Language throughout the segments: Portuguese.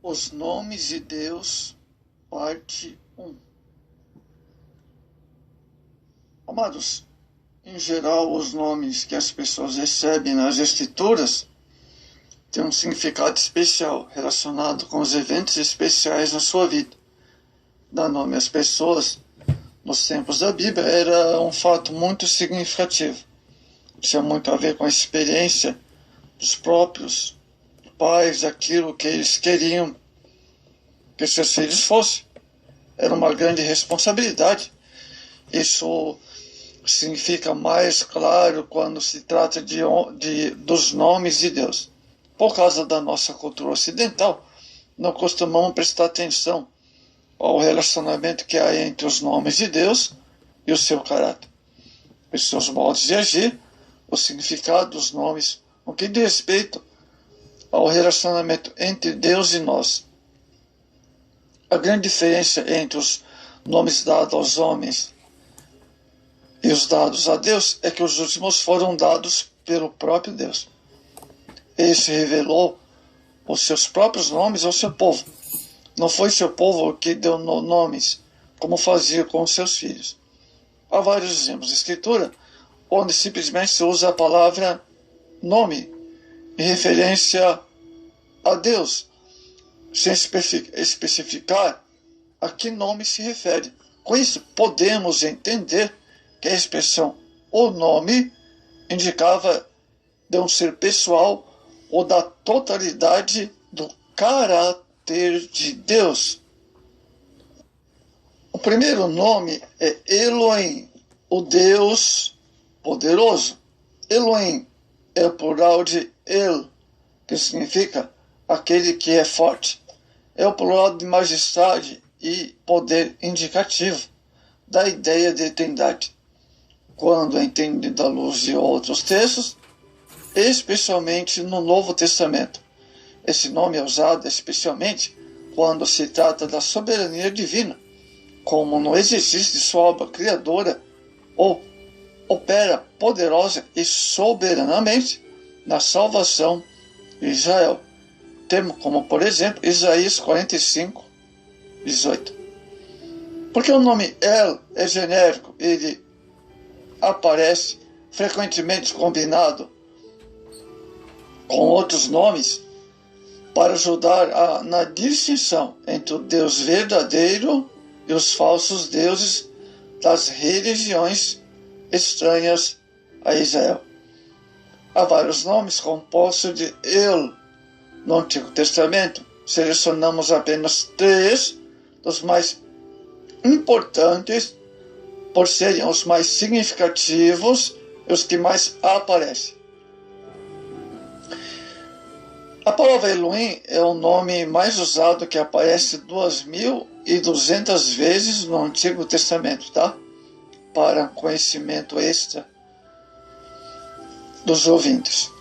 Os nomes de Deus, parte 1. Amados, em geral, os nomes que as pessoas recebem nas Escrituras têm um significado especial relacionado com os eventos especiais na sua vida. Dar nome às pessoas nos tempos da Bíblia era um fato muito significativo. Tinha muito a ver com a experiência dos próprios pais, aquilo que eles queriam que seus filhos fossem. Era uma grande responsabilidade. Isso significa mais claro quando se trata dos nomes de Deus. Por causa da nossa cultura ocidental, não costumamos prestar atenção ao relacionamento que há entre os nomes de Deus e o seu caráter, os seus modos de agir, o significado dos nomes, o que diz respeito ao relacionamento entre Deus e nós. A grande diferença entre os nomes dados aos homens e os dados a Deus é que os últimos foram dados pelo próprio Deus. Ele se revelou os seus próprios nomes ao seu povo. Não foi seu povo que deu nomes, como fazia com os seus filhos. Há vários exemplos de escritura onde simplesmente se usa a palavra nome em referência a Deus, sem especificar a que nome se refere. Com isso, podemos entender que a expressão o nome indicava de um ser pessoal ou da totalidade do caráter de Deus. O primeiro nome é Elohim, o Deus poderoso. Elohim é o plural de El, que significa aquele que é forte. É o plural de majestade e poder indicativo da ideia de eternidade. Quando é entendido à luz de outros textos, especialmente no Novo Testamento. Esse nome é usado especialmente quando se trata da soberania divina, como no exercício de sua obra criadora, ou opera poderosa e soberanamente na salvação de Israel. Termo como, por exemplo, Isaías 45, 18. Porque o nome El é genérico, ele aparece frequentemente combinado com outros nomes para ajudar na distinção entre o Deus verdadeiro e os falsos deuses das religiões estranhas a Israel. Há vários nomes compostos de El no Antigo Testamento. Selecionamos apenas 3 dos mais importantes por serem os mais significativos e os que mais aparecem. A palavra Elohim é o nome mais usado, que aparece 2.200 vezes no Antigo Testamento, tá? Para conhecimento extra dos ouvintes.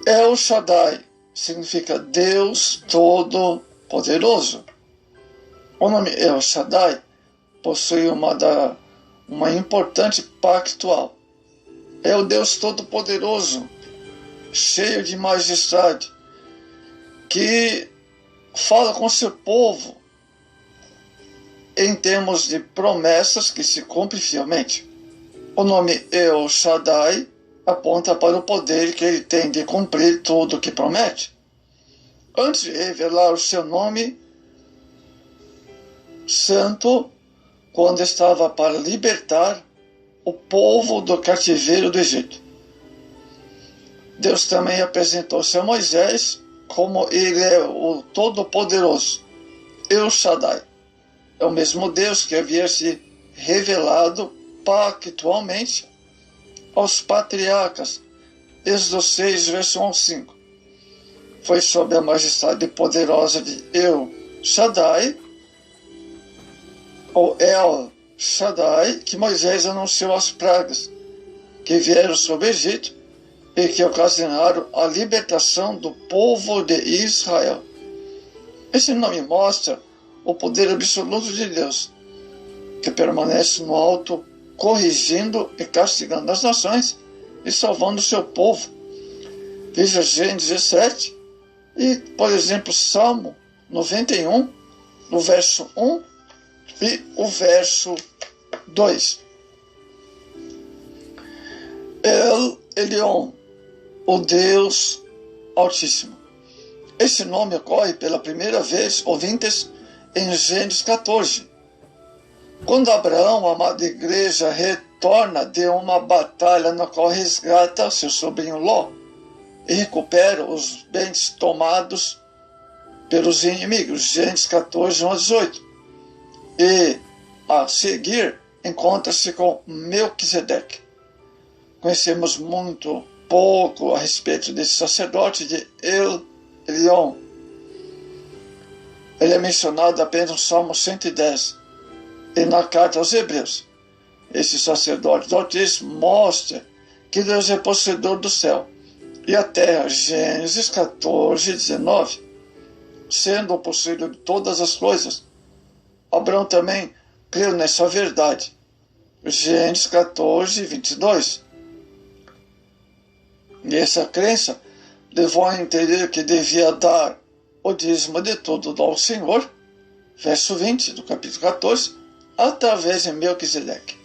El Shaddai significa Deus Todo-Poderoso. O nome El Shaddai possui uma importante pactual. É o Deus Todo-Poderoso, cheio de majestade, que fala com seu povo em termos de promessas que se cumprem fielmente. O nome El Shaddai aponta para o poder que ele tem de cumprir tudo o que promete. Antes de revelar o seu nome santo, quando estava para libertar o povo do cativeiro do Egito. Deus também apresentou-se a Moisés como ele é o Todo-Poderoso, El Shaddai. É o mesmo Deus que havia se revelado pactualmente aos patriarcas. Êxodo 6, verso 1 a 5. Foi sob a majestade poderosa de El Shaddai, ou El Shaddai, que Moisés anunciou as pragas que vieram sobre o Egito e que ocasionaram a libertação do povo de Israel. Esse nome mostra o poder absoluto de Deus, que permanece no alto, corrigindo e castigando as nações e salvando o seu povo. Veja Gênesis 17, E, por exemplo, Salmo 91, no verso 1 e o verso 2. El Elyon, o Deus Altíssimo. Esse nome ocorre pela primeira vez, ouvintes, em Gênesis 14. Quando Abraão, a amada igreja, retorna de uma batalha na qual resgata seu sobrinho Ló e recupera os bens tomados pelos inimigos. Gênesis 14, 1 a 18. E, a seguir, encontra-se com Melquisedeque. Conhecemos muito pouco a respeito desse sacerdote de El Elyon. Ele é mencionado apenas no Salmo 110 e na carta aos Hebreus. Esse sacerdote do Altíssimo mostra que Deus é possuidor do céu e a terra. Gênesis 14, 19. Sendo o possuidor de todas as coisas, Abraão também creu nessa verdade. Gênesis 14, 22. E essa crença levou a entender que devia dar o dízimo de tudo ao Senhor, verso 20 do capítulo 14, através de Melquisedeque.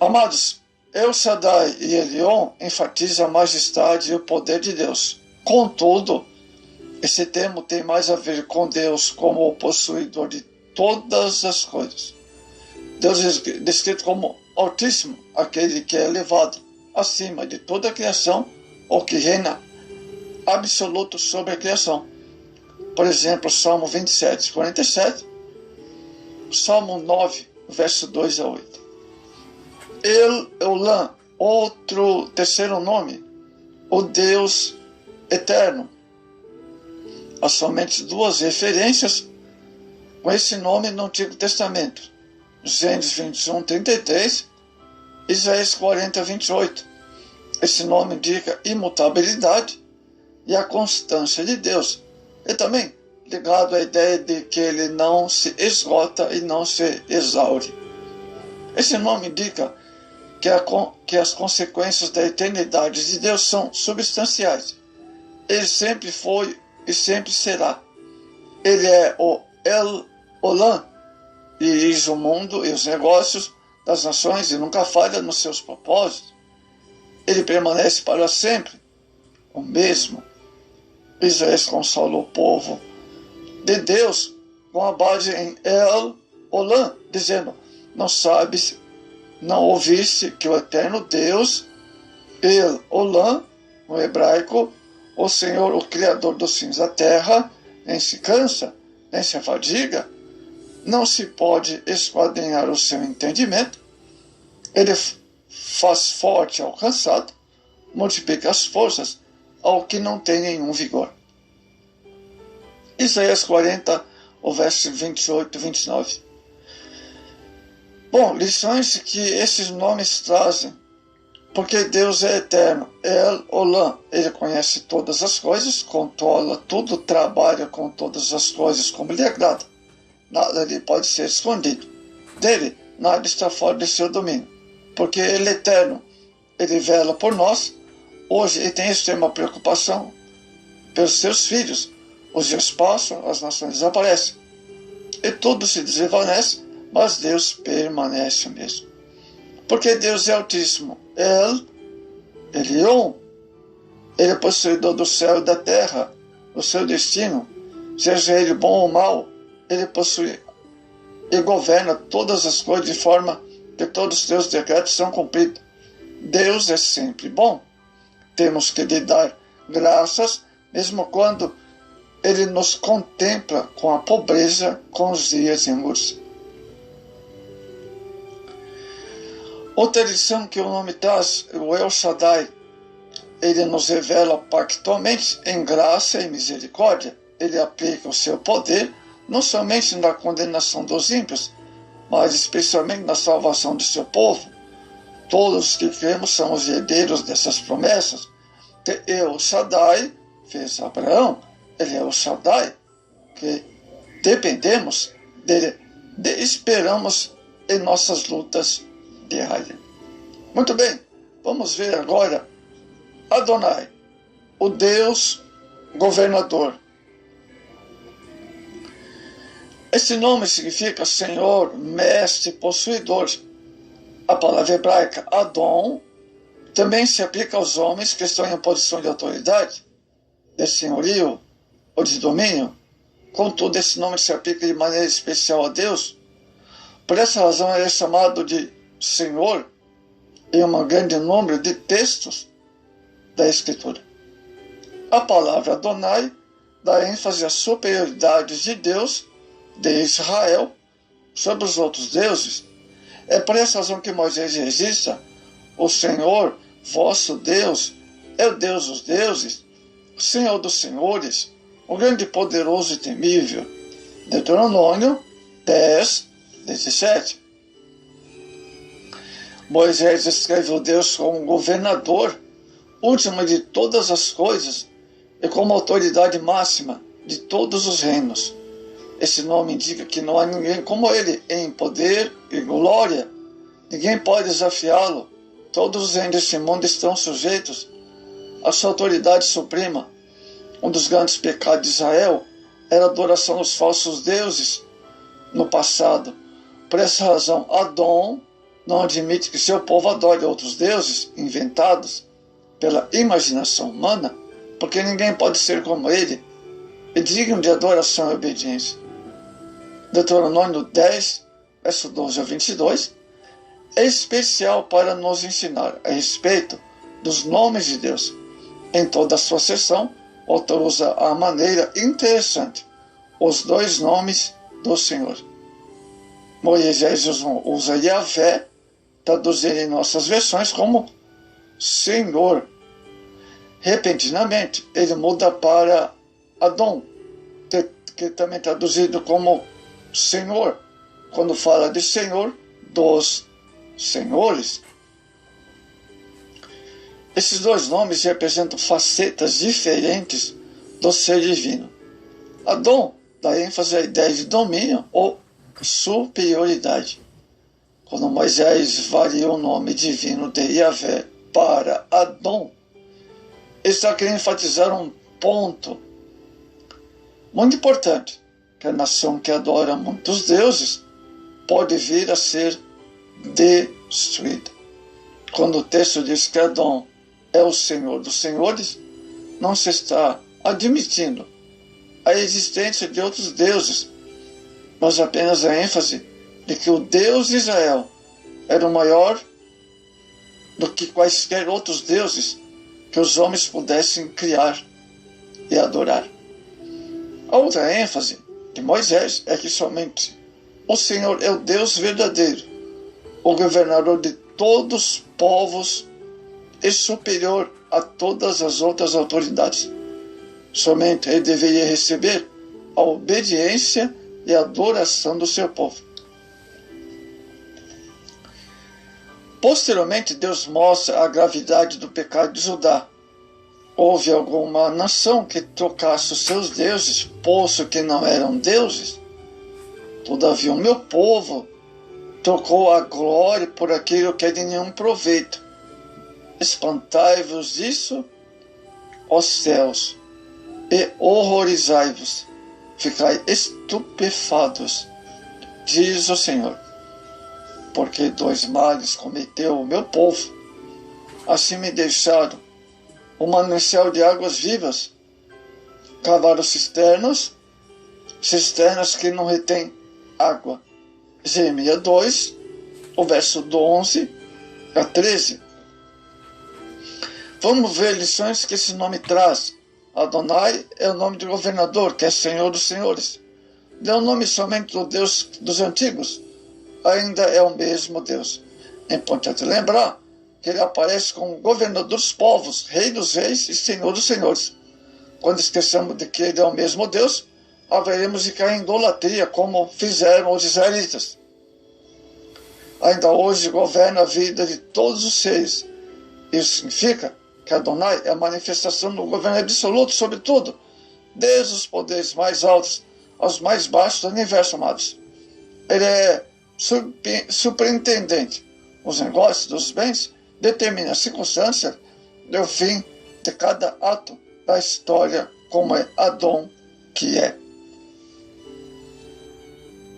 Amados, El Shaddai e Elyon enfatizam a majestade e o poder de Deus. Contudo, esse termo tem mais a ver com Deus como o possuidor de todas as coisas. Deus é descrito como Altíssimo, aquele que é elevado acima de toda a criação, ou que reina absoluto sobre a criação. Por exemplo, Salmo 27, 47, Salmo 9, verso 2 a 8. El Eulã, outro terceiro nome, o Deus Eterno. Há somente duas referências com esse nome no Antigo Testamento. Gênesis 21, 33, Isaías 40, 28. Esse nome indica imutabilidade e a constância de Deus. E também ligado à ideia de que ele não se esgota e não se exaure. Esse nome indica que as consequências da eternidade de Deus são substanciais. Ele sempre foi e sempre será. Ele é o El Olam, dirige o mundo e os negócios das nações e nunca falha nos seus propósitos. Ele permanece para sempre o mesmo. Isaías consola o povo de Deus com a base em El Olam, dizendo: não sabes, não ouviste que o eterno Deus, El Olam, no hebraico, o Senhor, o Criador dos fins da terra, nem se cansa, nem se afadiga, não se pode esquadrinhar o seu entendimento. Ele faz forte ao cansado, multiplica as forças ao que não tem nenhum vigor. Isaías 40, o verso 28 e 29. Bom, lições que esses nomes trazem, porque Deus é eterno, El Olam, ele conhece todas as coisas, controla tudo, trabalha com todas as coisas como lhe agrada. Nada lhe pode ser escondido. Dele, nada está fora de seu domínio, porque ele é eterno, ele vela por nós, hoje ele tem extrema preocupação pelos seus filhos. Os dias passam, as nações desaparecem, e tudo se desvanece, mas Deus permanece mesmo. Porque Deus é Altíssimo, El Elyon, ele é possuidor do céu e da terra, o seu destino, seja ele bom ou mau, ele possui e governa todas as coisas de forma que todos os seus decretos são cumpridos. Deus é sempre bom. Temos que lhe dar graças, mesmo quando ele nos contempla com a pobreza, com os dias em angústia. Outra lição que o nome traz, o El Shaddai, ele nos revela pactualmente em graça e misericórdia. Ele aplica o seu poder não somente na condenação dos ímpios, mas especialmente na salvação do seu povo. Todos que cremos são os herdeiros dessas promessas. Que El Shaddai fez Abraão, ele é o Shaddai, que dependemos dele, esperamos em nossas lutas diárias. Muito bem, vamos ver agora Adonai. o Deus governador. Esse nome significa Senhor, Mestre, Possuidor. A palavra hebraica Adon também se aplica aos homens que estão em posição de autoridade, de senhorio ou de domínio. Contudo, esse nome se aplica de maneira especial a Deus. Por essa razão, ele é chamado de Senhor em um grande número de textos da Escritura. A palavra Adonai dá ênfase à superioridade de Deus, de Israel, sobre os outros deuses. É por essa razão que Moisés registra: o Senhor, vosso Deus, é o Deus dos deuses, o Senhor dos senhores, o grande, poderoso e temível. Deuteronômio 10, 17. Moisés descreve o Deus como governador, último de todas as coisas, e como autoridade máxima de todos os reinos. Esse nome indica que não há ninguém como ele em poder e glória. Ninguém pode desafiá-lo. Todos os reinos deste mundo estão sujeitos à sua autoridade suprema. Um dos grandes pecados de Israel era a adoração aos falsos deuses no passado. Por essa razão, Adon não admite que seu povo adore outros deuses inventados pela imaginação humana, porque ninguém pode ser como ele e digno de adoração e obediência. Deuteronômio 10, verso 12 a 22, é especial para nos ensinar a respeito dos nomes de Deus. Em toda a sua seção, o autor usa a maneira interessante os dois nomes do Senhor. Moisés usa Yahvé, traduzido em nossas versões como Senhor. Repentinamente, ele muda para Adon, que também é traduzido como Senhor, quando fala de Senhor dos senhores. Esses dois nomes representam facetas diferentes do ser divino. Adon dá ênfase à ideia de domínio ou superioridade. Quando Moisés variou o nome divino de Yahvé para Adon, ele está querendo enfatizar um ponto muito importante, que a nação que adora muitos deuses pode vir a ser destruída. Quando o texto diz que Adon é o Senhor dos senhores, não se está admitindo a existência de outros deuses, mas apenas a ênfase de que o Deus de Israel era o maior do que quaisquer outros deuses que os homens pudessem criar e adorar. A outra ênfase de Moisés é que somente o Senhor é o Deus verdadeiro, o governador de todos os povos e superior a todas as outras autoridades. Somente ele deveria receber a obediência e a adoração do seu povo. Posteriormente, Deus mostra a gravidade do pecado de Judá. Houve alguma nação que trocasse os seus deuses, posto que não eram deuses? Todavia, o meu povo trocou a glória por aquilo que é de nenhum proveito. Espantai-vos disso, ó céus, e horrorizai-vos, ficai estupefados, diz o Senhor. Porque dois males cometeu o meu povo, assim me deixaram o manancial de águas vivas, cavaram cisternas que não retêm água. Jeremias 2, o verso do 11 a 13. Vamos ver lições que esse nome traz. Adonai é o nome do governador, que é Senhor dos senhores. Não é o nome somente do Deus dos antigos, ainda é o mesmo Deus. É importante lembrar que ele aparece como governador dos povos, rei dos reis e senhor dos senhores. Quando esquecemos de que ele é o mesmo Deus, haveremos de cair em idolatria, como fizeram os israelitas. Ainda hoje governa a vida de todos os seres. Isso significa que Adonai é a manifestação do governo absoluto sobre tudo, desde os poderes mais altos aos mais baixos do universo, amados. Ele é superintendente. Os negócios dos bens determina a circunstância do fim de cada ato da história, como é Adão, que é